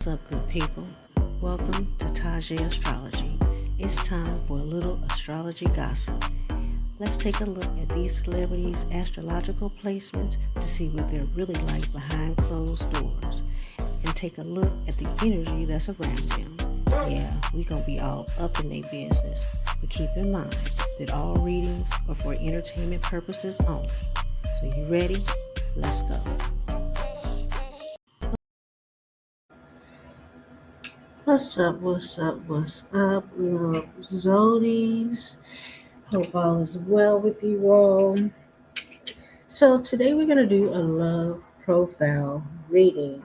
What's up, good people? Welcome to TajeAstrology. It's time for a little astrology gossip. Let's take a look at these celebrities' astrological placements to see what they're really like behind closed doors and take a look at the energy that's around them. Yeah, we gonna be all up in their business, but keep in mind that all readings are for entertainment purposes only. So you ready? Let's go. What's up? What's up? What's up? Love Zodies. Hope all is well with you all. So today we're gonna do a love profile reading,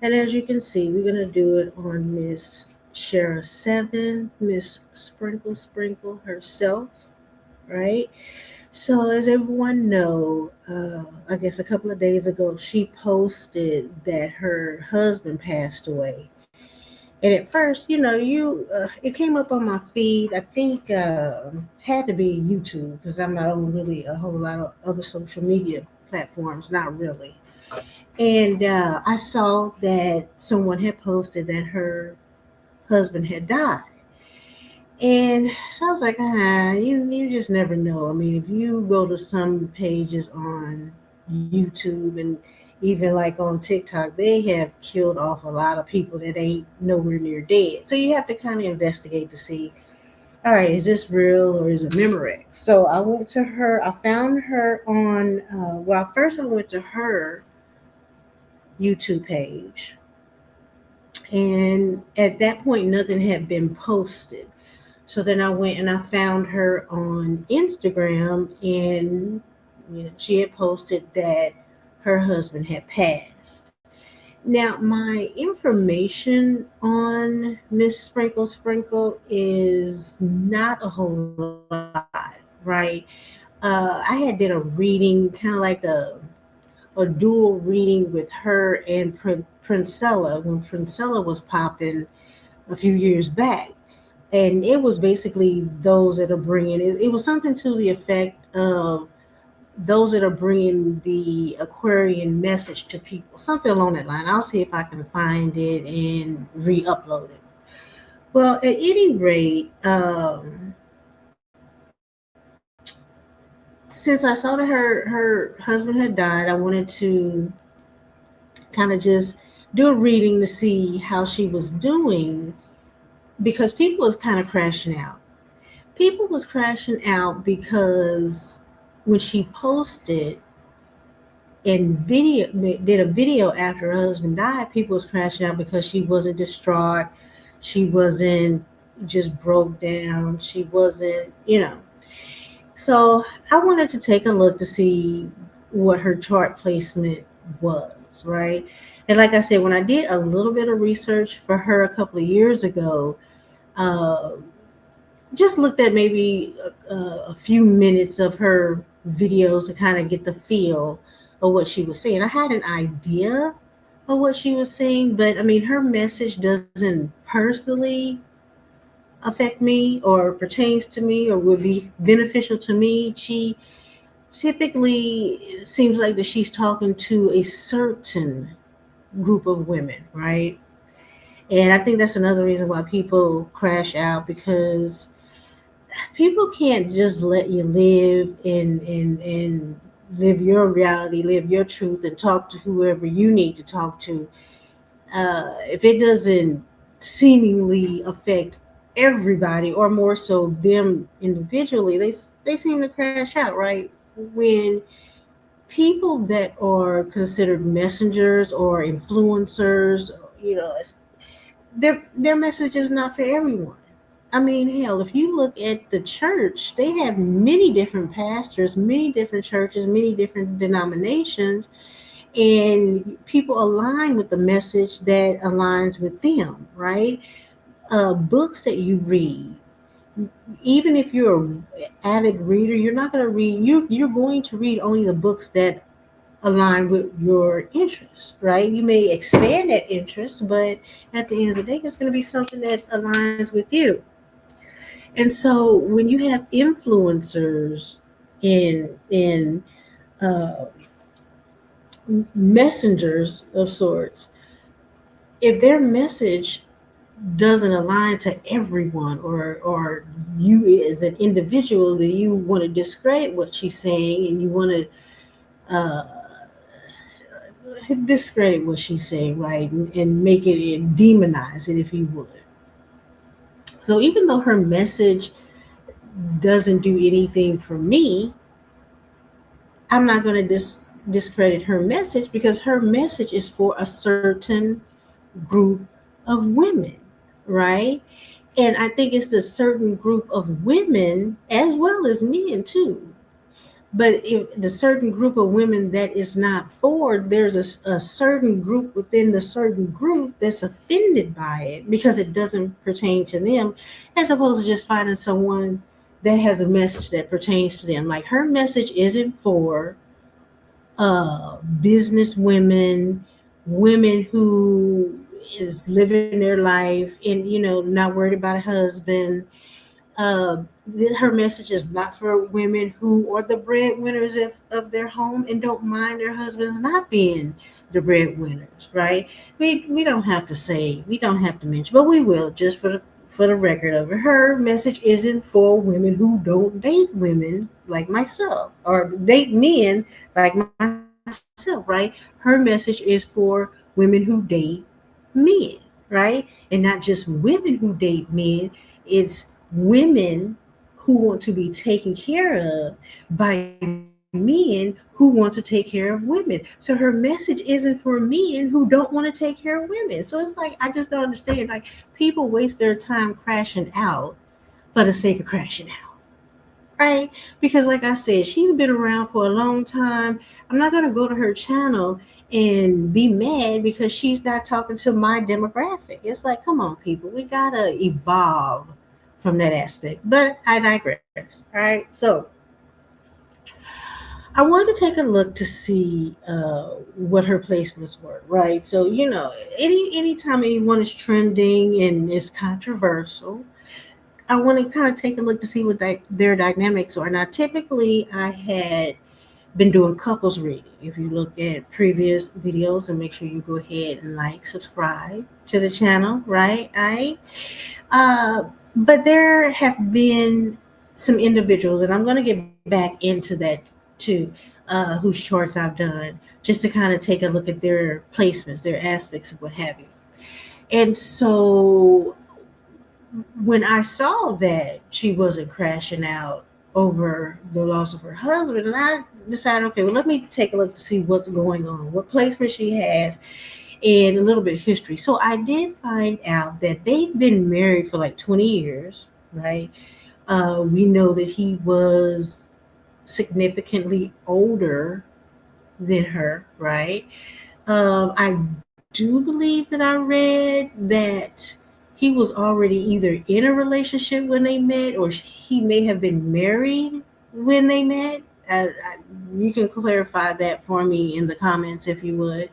and as you can see, we're gonna do it on Miss SheraSeven, Miss Sprinkle Sprinkle herself, right? So as everyone know, I guess a couple of days ago, she posted that her husband passed away. And at first, it came up on my feed. I think had to be YouTube because I'm not on really a whole lot of other social media platforms, not really. And I saw that someone had posted that her husband had died. And so I was like, you just never know. I mean, if you go to some pages on YouTube and even like on TikTok, they have killed off a lot of people that ain't nowhere near dead. So you have to kind of investigate to see, all right, is this real or is it Memorex? So I went to her, I found her on, first I went to her YouTube page. And at that point, nothing had been posted. So then I went and I found her on Instagram, and she had posted that her husband had passed. Now, my information on Miss Sprinkle Sprinkle is not a whole lot, right? I had did a reading, kind of like a dual reading with her and Princella when Princella was popping a few years back, and it was basically those that are bringing it was something to the effect of those that are bringing the Aquarian message to people, something along that line. I'll see if I can find it and re-upload it. Well, at any rate, since I saw that her husband had died, I wanted to kind of just do a reading to see how she was doing, because people was kind of crashing out. People was crashing out because when she posted and video did a video after her husband died, people was crashing out because she wasn't distraught, she wasn't just broke down, she wasn't. So I wanted to take a look to see what her chart placement was, right? And like I said, when I did a little bit of research for her a couple of years ago, uh, just looked at maybe a few minutes of her videos to kind of get the feel of what she was saying. I had an idea of what she was saying, but I mean, her message doesn't personally affect me or pertains to me or would be beneficial to me. She typically seems like that she's talking to a certain group of women, right? And I think that's another reason why people crash out, because people can't just let you live and live your reality, live your truth, and talk to whoever you need to talk to. If it doesn't seemingly affect everybody, or more so them individually, they seem to crash out, right? When people that are considered messengers or influencers, their message is not for everyone. I mean, hell, if you look at the church, they have many different pastors, many different churches, many different denominations, and people align with the message that aligns with them, right? Books that you read, even if you're an avid reader, you're not going to read, you're going to read only the books that align with your interests, right? You may expand that interest, but at the end of the day, it's going to be something that aligns with you. And so when you have influencers in uh, messengers of sorts, if their message doesn't align to everyone, or you as an individual, that you want to discredit what she's saying, and you want to discredit what she's saying, right, and make it and demonize it, if you would. So even though her message doesn't do anything for me, I'm not going to discredit her message, because her message is for a certain group of women, right? And I think it's a certain group of women as well as men too. But if the certain group of women that is not for, there's a certain group within the certain group that's offended by it because it doesn't pertain to them, as opposed to just finding someone that has a message that pertains to them. Like, her message isn't for business women, women who is living their life and, not worried about a husband. Her message is not for women who are the breadwinners of their home and don't mind their husbands not being the breadwinners, right? We don't have to say, we don't have to mention, but we will, just for the record of it. Her message isn't for women who don't date women like myself, or date men like myself, right? Her message is for women who date men, right? And not just women who date men, it's women who want to be taken care of by men who want to take care of women. So her message isn't for men who don't want to take care of women. So it's like, I just don't understand. Like, people waste their time crashing out for the sake of crashing out, right? Because, like I said, she's been around for a long time. I'm not going to go to her channel and be mad because she's not talking to my demographic. It's like, come on, people, we got to evolve from that aspect. But I digress, all right? So I wanted to take a look to see what her placements were, right? So, anytime anyone is trending and is controversial, I want to kind of take a look to see what their dynamics are. Now, typically, I had been doing couples reading. If you look at previous videos, and make sure you go ahead and like, subscribe to the channel, right? But there have been some individuals, and I'm going to get back into that too, whose charts I've done, just to kind of take a look at their placements, their aspects, and what have you. And so when I saw that she wasn't crashing out over the loss of her husband, and I decided, okay, well, let me take a look to see what's going on, what placement she has, and a little bit of history. So I did find out that they've been married for like 20 years, right? We know that he was significantly older than her, right? I do believe that I read that he was already either in a relationship when they met, or he may have been married when they met. You can clarify that for me in the comments if you would.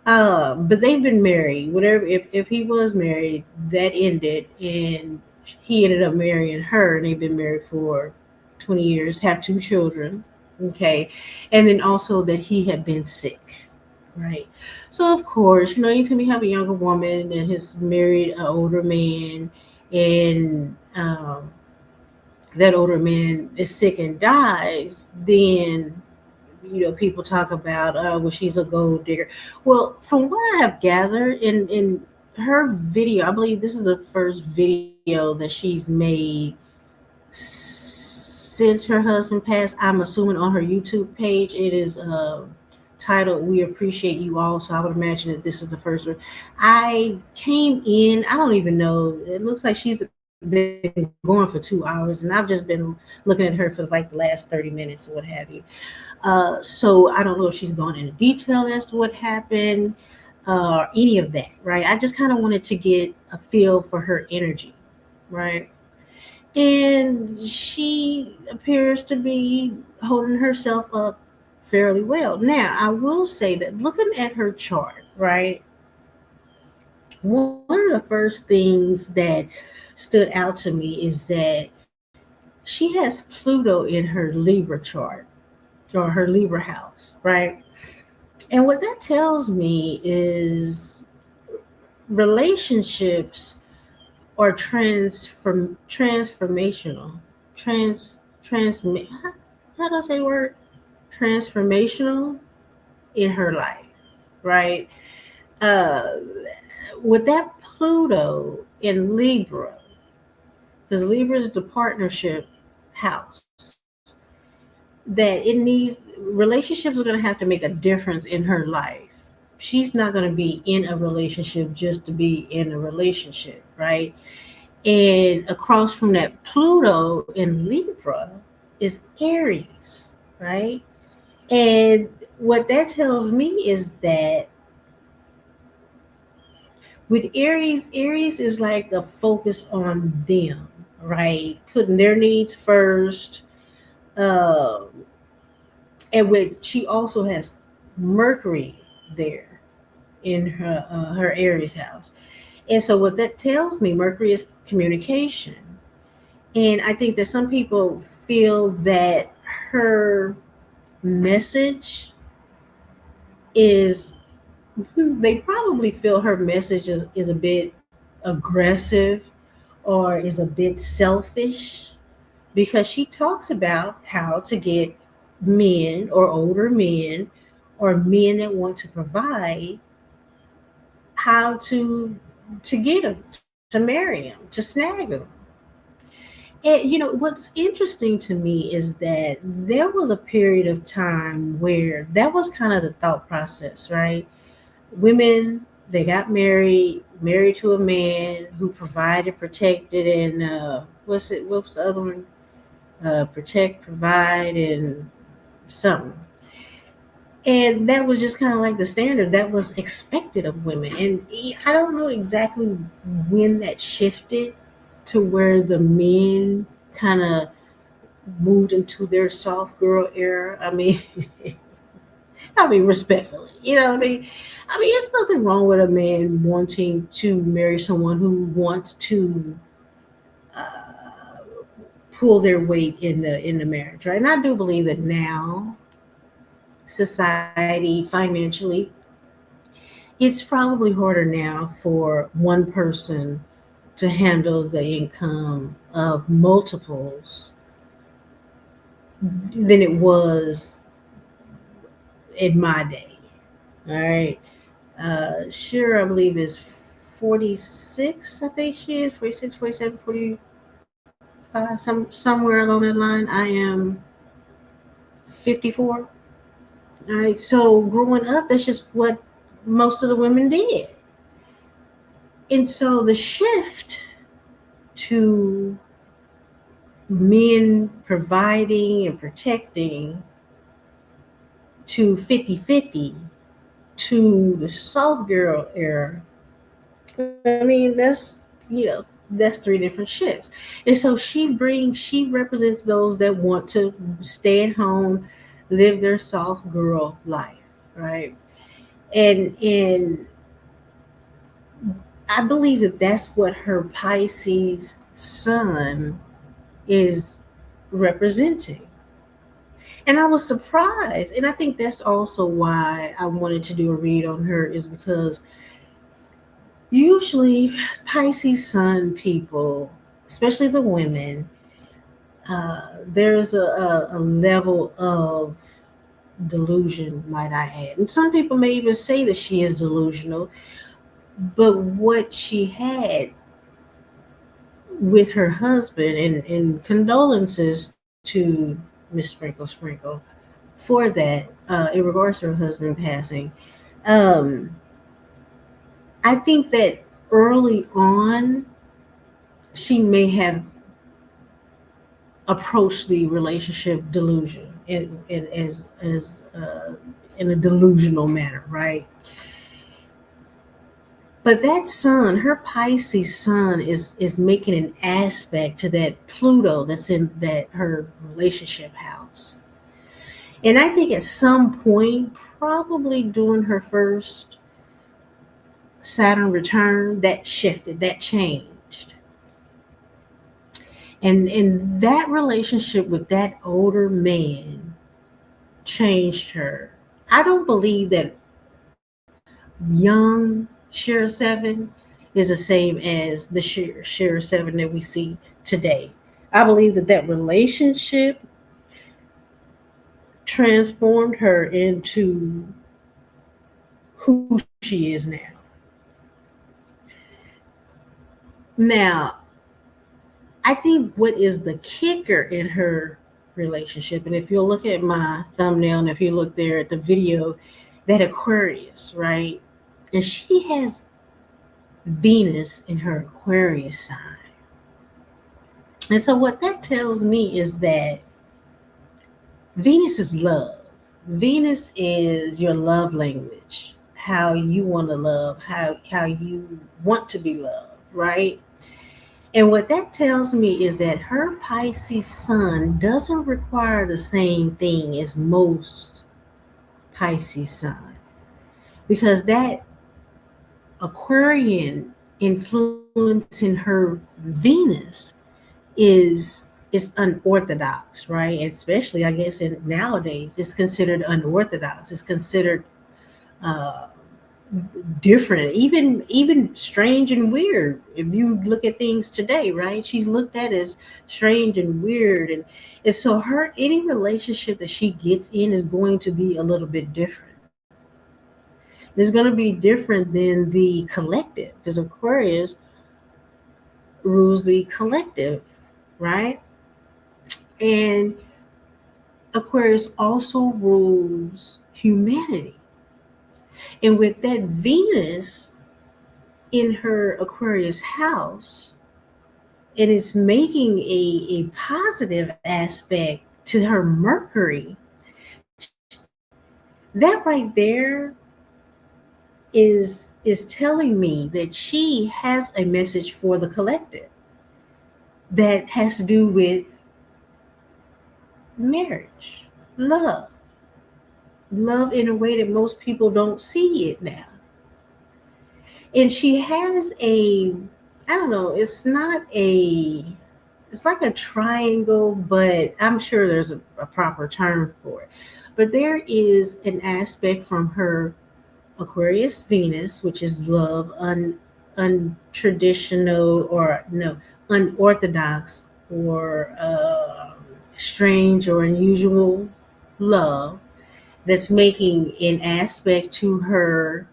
But they've been married. Whatever, if he was married, that ended, and he ended up marrying her, and they've been married for 20 years, have two children. Okay, and then also that he had been sick. Right. So of course, anytime you have a younger woman that has married an older man, and that older man is sick and dies, then people talk about, well, she's a gold digger. Well, from what I have gathered in her video, I believe this is the first video that she's made since her husband passed. I'm assuming on her YouTube page. It is titled "We Appreciate You All." So I would imagine that this is the first one. I came in, I don't even know. It looks like she's been going for 2 hours, and I've just been looking at her for like the last 30 minutes or what have you. So I don't know if she's gone into detail as to what happened, or any of that, right? I just kind of wanted to get a feel for her energy, right? And she appears to be holding herself up fairly well. Now, I will say that looking at her chart, right, one of the first things that stood out to me is that she has Pluto in her Libra chart, or her Libra house, right? And what that tells me is relationships are transformational. Transmit. How do I say the word? Transformational in her life, right? Uh, with that Pluto in Libra, because Libra is the partnership house, that it needs relationships are going to have to make a difference in her life. She's not going to be in a relationship just to be in a relationship, right? And across from that Pluto in Libra is Aries, right? And what that tells me is that with Aries, Aries is like a focus on them, right? Putting their needs first. Um, and with she also has Mercury there in her Aries house. And so what that tells me, Mercury is communication. And I think that some people feel that her message is, they probably feel her message is a bit aggressive or is a bit selfish because she talks about how to get men or older men or men that want to provide, how to get them, to marry them, to snag them. And what's interesting to me is that there was a period of time where that was kind of the thought process, right? Women, they got married to a man who provided, protected, and what's the other one? Protect, provide, and something. And that was just kind of like the standard that was expected of women. And I don't know exactly when that shifted to where the men kind of moved into their soft girl era. I mean, I mean, respectfully, you know what I mean? I mean, there's nothing wrong with a man wanting to marry someone who wants to uh, pull their weight in the marriage, right? And I do believe that now, society financially, it's probably harder now for one person to handle the income of multiples than it was in my day. All right. Sure, I believe is 46. I think she is 46, 47, 45, somewhere along that line. I am 54. All right. So growing up, that's just what most of the women did. And so the shift to men providing and protecting to 50-50 to the soft girl era, I mean, that's three different shifts. And so she represents those that want to stay at home, live their soft girl life, right? And I believe that that's what her Pisces sun is representing. And I was surprised. And I think that's also why I wanted to do a read on her, is because usually Pisces sun people, especially the women, there's a level of delusion, might I add. And some people may even say that she is delusional, but what she had with her husband, and condolences to Miss Sprinkle for that, in regards to her husband passing. Um, I think that early on, she may have approached the relationship delusion in a delusional manner, right? But that sun, her Pisces sun, is making an aspect to that Pluto that's in that her relationship house. And I think at some point, probably during her first Saturn return, that shifted, that changed. And that relationship with that older man changed her. I don't believe that young SheraSeven is the same as the SheraSeven that we see today. I believe that that relationship transformed her into who she is now. Now, I think what is the kicker in her relationship, and if you look at my thumbnail and if you look there at the video, that Aquarius, right? And she has Venus in her Aquarius sign. And so what that tells me is that Venus is love. Venus is your love language, how you want to love, how you want to be loved, right? And what that tells me is that her Pisces sun doesn't require the same thing as most Pisces sun, because that Aquarian influence in her Venus is unorthodox, right? And especially, I guess, in nowadays, it's considered unorthodox. It's considered uh, different, even strange and weird. If you look at things today, right? She's looked at as strange and weird, and so her any relationship that she gets in is going to be a little bit different. It's going to be different than the collective, because Aquarius rules the collective, right? And Aquarius also rules humanity. And with that Venus in her Aquarius house, and it's making a positive aspect to her Mercury, that right there is telling me that she has a message for the collective that has to do with marriage, love, love in a way that most people don't see it now. And she has I don't know, it's like a triangle, but I'm sure there's a proper term for it. But there is an aspect from her Aquarius Venus, which is love, untraditional, or no, unorthodox, or strange or unusual love, that's making an aspect to her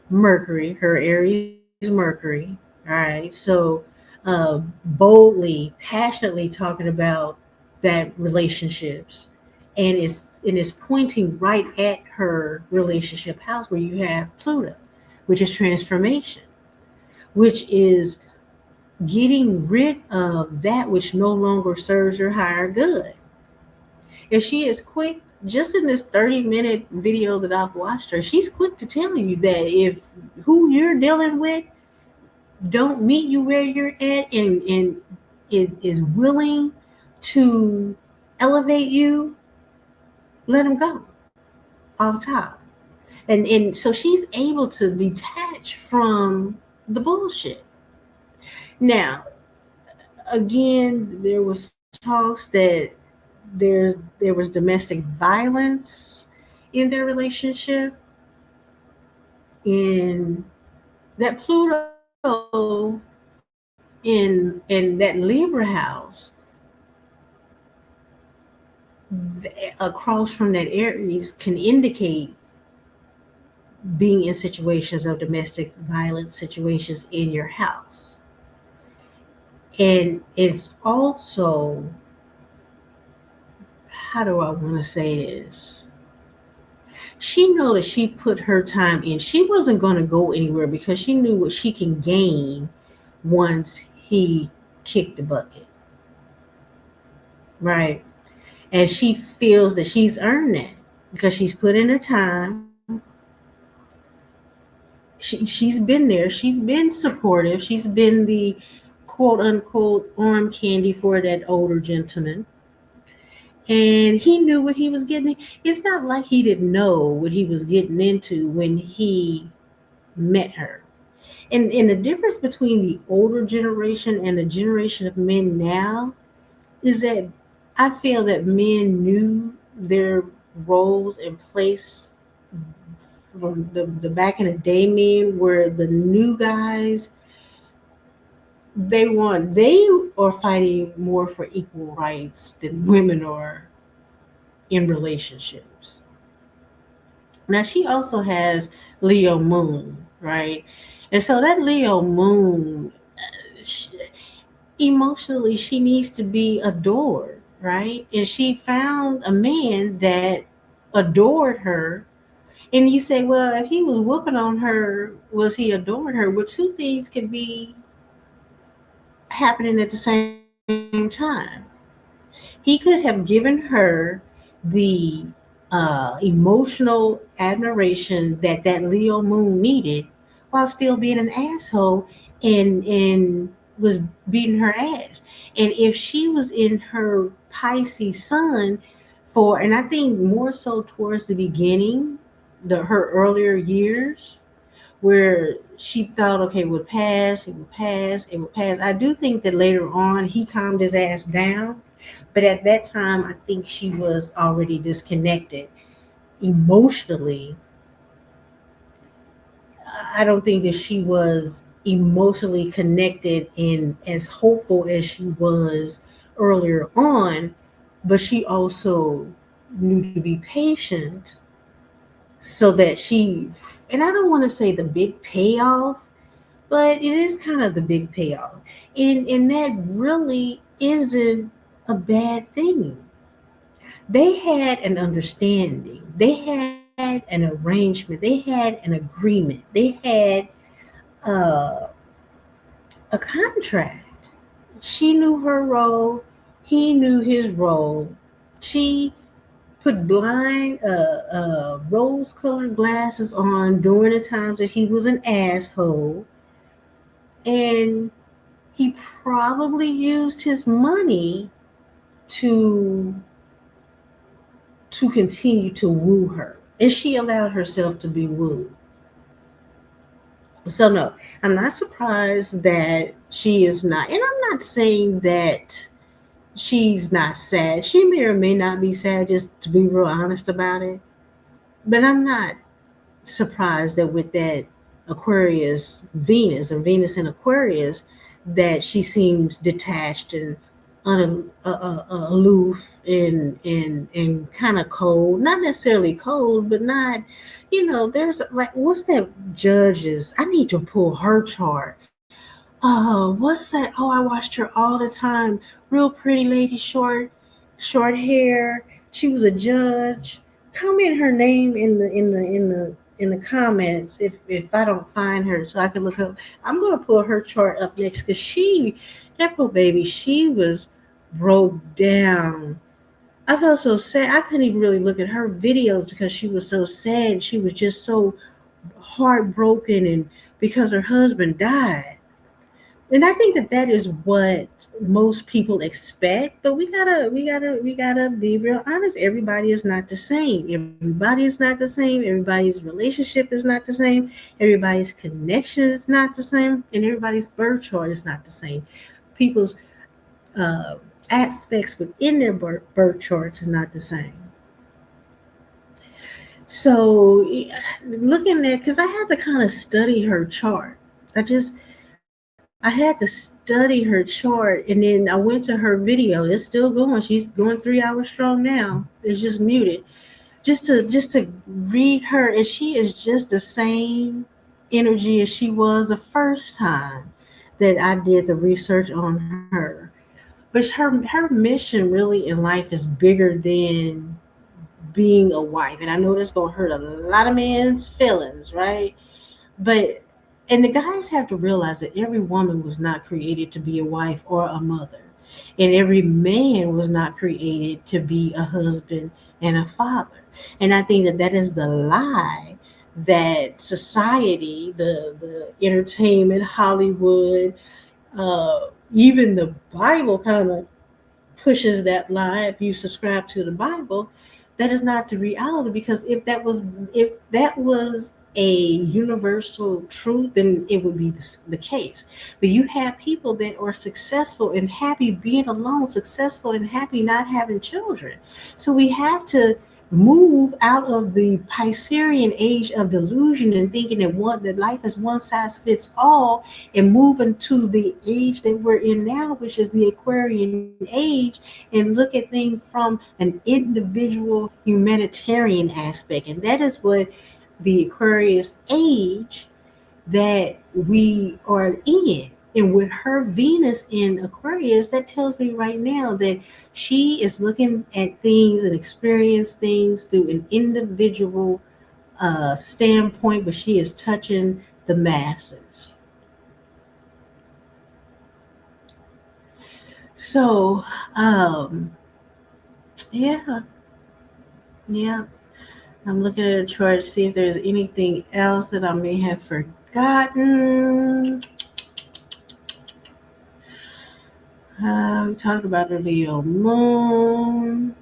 Mercury, her Aries Mercury. All right. So boldly, passionately talking about that relationships. And it's pointing right at her relationship house where you have Pluto, which is transformation, which is getting rid of that which no longer serves your higher good. If she is quick, just in this 30-minute video that I've watched her, she's quick to tell you that if who you're dealing with don't meet you where you're at, and it is willing to elevate you, let them go off top. And so she's able to detach from the bullshit. Now, again, there was talks that there was domestic violence in their relationship, and that Pluto in that Libra house, across from that Aries, can indicate being in situations of domestic violence situations in your house. And it's also, how do I want to say this? She know that she put her time in. She wasn't going to go anywhere because she knew what she can gain once he kicked the bucket, right? And she feels that she's earned that because she's put in her time. She's been there. She's been supportive. She's been the quote unquote arm candy for that older gentleman. And he knew what he was getting. It's not like he didn't know what he was getting into when he met her. And the difference between the older generation and the generation of men now is that I feel that men knew their roles and place from the back in the day men, where the new guys, they are fighting more for equal rights than women are in relationships. Now she also has Leo moon, right? And so that Leo moon, she, emotionally, she needs to be adored, right? And she found a man that adored her. And you say, well, if he was whooping on her, was he adoring her? Well, two things can be happening at the same time. He could have given her the emotional admiration that Leo moon needed, while still being an asshole, and was beating her ass. And if she was in her Pisces sun for, and I think more so towards the beginning, her earlier years, where she thought, okay, it would pass, it would pass, it would pass. I do think that later on he calmed his ass down, but at that time, I think she was already disconnected emotionally. I don't think that she was emotionally connected and as hopeful as she was earlier on, but she also knew to be patient so that she, and I don't want to say the big payoff, but it is kind of the big payoff. And that really isn't a bad thing. They had an understanding, they had an arrangement, they had an agreement, they had uh, a contract. She knew her role, he knew his role. She put blind, rose colored glasses on during the times that he was an asshole. And he probably used his money to continue to woo her. And she allowed herself to be wooed. So no, I'm not surprised that she is not, and I'm not saying that she's not sad. She may or may not be sad, just to be real honest about it. But I'm not surprised that with that Aquarius Venus, or Venus in Aquarius, that she seems detached and aloof and kind of cold. Not necessarily cold, but not, there's like, what's that judge's? I need to pull her chart. What's that? Oh, I watched her all the time. Real pretty lady, short hair. She was a judge. Comment her name in the comments if I don't find her, so I can look up. I'm gonna pull her chart up next, because that poor baby, she was broke down. I felt so sad. I couldn't even really look at her videos because she was so sad. She was just so heartbroken, and because her husband died. And I think that is what most people expect, but we gotta be real honest. Everybody is not the same. Everybody is not the same. Everybody's relationship is not the same. Everybody's connection is not the same, and everybody's birth chart is not the same. People's uh, aspects within their birth charts are not the same. So, looking at, because I had to kind of study her chart. I had to study her chart, and then I went to her video. It's still going. She's going 3 hours strong now. It's just muted. Just to read her, and she is just the same energy as she was the first time that I did the research on her. But her mission really in life is bigger than being a wife. And I know that's gonna hurt a lot of men's feelings, right? But and the guys have to realize that every woman was not created to be a wife or a mother. And every man was not created to be a husband and a father. And I think that is the lie that society, the entertainment, Hollywood, even the Bible kind of pushes that lie. If you subscribe to the Bible, that is not the reality, because if that was a universal truth, then it would be the case. But you have people that are successful and happy being alone, successful and happy not having children. So we have to move out of the Piscean age of delusion and thinking that life is one size fits all, and move into the age that we're in now, which is the Aquarian age, and look at things from an individual humanitarian aspect. And that is what the Aquarius age that we are in. And with her Venus in Aquarius, that tells me right now that she is looking at things and experience things through an individual standpoint, but she is touching the masses. So, yeah, yeah. I'm looking at a chart to see if there's anything else that I may have forgotten. We talked about the Leo moon.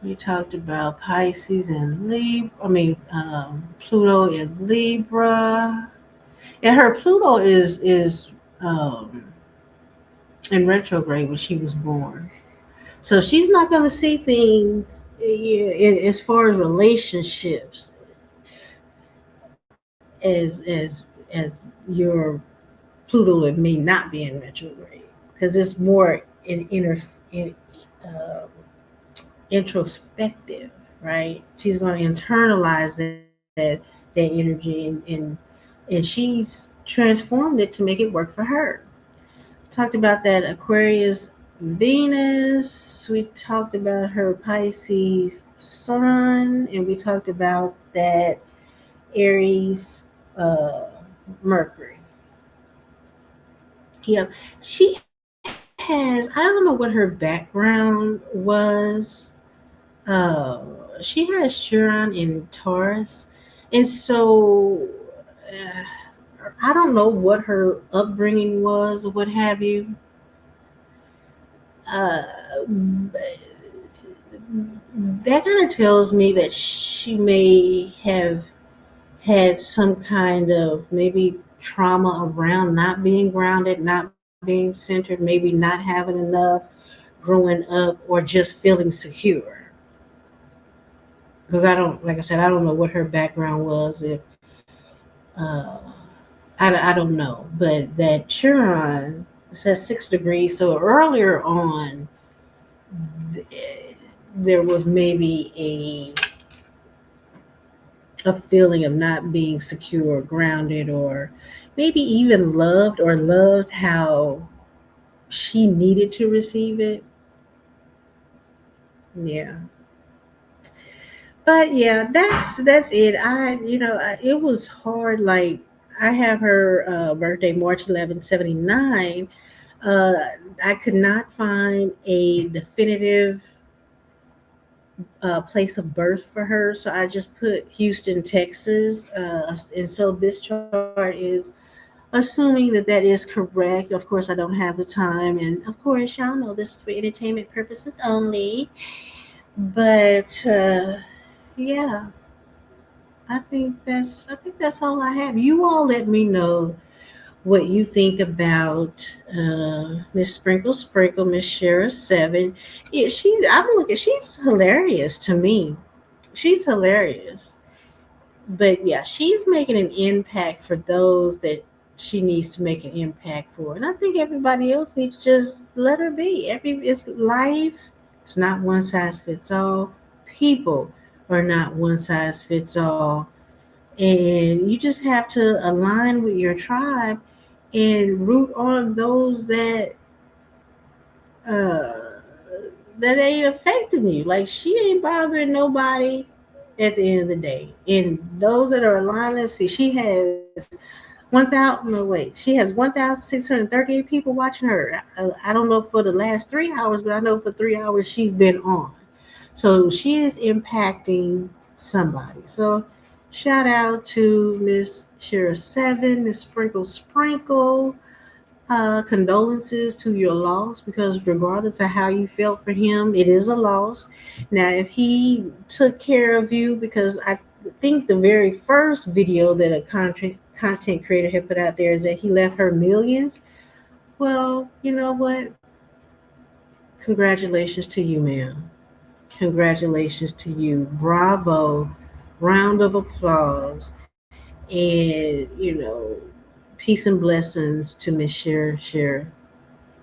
We talked about Pisces and Libra. Pluto and Libra. And her Pluto is um, in retrograde when she was born, so she's not going to see things as far as relationships as your Pluto and me not being retrograde, because it's more in uh, introspective, right? She's going to internalize that energy, and she's transformed it to make it work for her. Talked about that Aquarius Venus. We talked about her Pisces Sun, and we talked about that Aries Mercury. Yeah, she has. I don't know what her background was. She has Chiron in Taurus, and so I don't know what her upbringing was or what have you. Uh, that kind of tells me that she may have had some kind of maybe trauma around not being grounded, not being centered, maybe not having enough growing up, or just feeling secure. Because I don't, like I said, I don't know what her background was. If uh, I don't know, but that Chiron says 6 degrees. So earlier on, there was maybe a feeling of not being secure or grounded, or maybe even loved, or loved how she needed to receive it. Yeah. But yeah, that's it. It was hard. Like, I have her birthday March 11, 79. Uh, I could not find a definitive place of birth for her, so I just put Houston, Texas. And so this chart is assuming that that is correct. Of course, I don't have the time, and of course, y'all know this is for entertainment purposes only. But yeah, I think that's all I have. You all let me know what you think about Miss Sprinkle, Miss SheraSeven. Yeah, she's hilarious to me. She's hilarious. But yeah, she's making an impact for those that she needs to make an impact for. And I think everybody else needs to just let her be. It's life. It's not one size fits all. People are not one size fits all. And you just have to align with your tribe and root on those uh, that ain't affecting you. Like, she ain't bothering nobody at the end of the day. And those that are aligned, let's see, she has 1,000. No, wait, she has 1,638 people watching her. I don't know for the last 3 hours, but I know for 3 hours she's been on. So she is impacting somebody. So shout out to Miss SheraSeven, Miss Sprinkle. Condolences to your loss, because regardless of how you felt for him, it is a loss. Now, if he took care of you, because I think the very first video that a content creator had put out there is that he left her millions. Well, you know what? Congratulations to you, ma'am. Congratulations to you. Bravo. Round of applause. And, peace and blessings to Miss Share,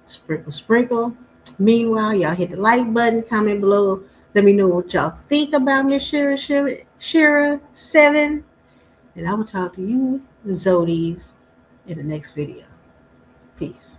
Sprinkle, Sprinkle. Meanwhile, y'all hit the like button, comment below. Let me know what y'all think about Miss SheraSeven. And I will talk to you, Zodies, in the next video. Peace.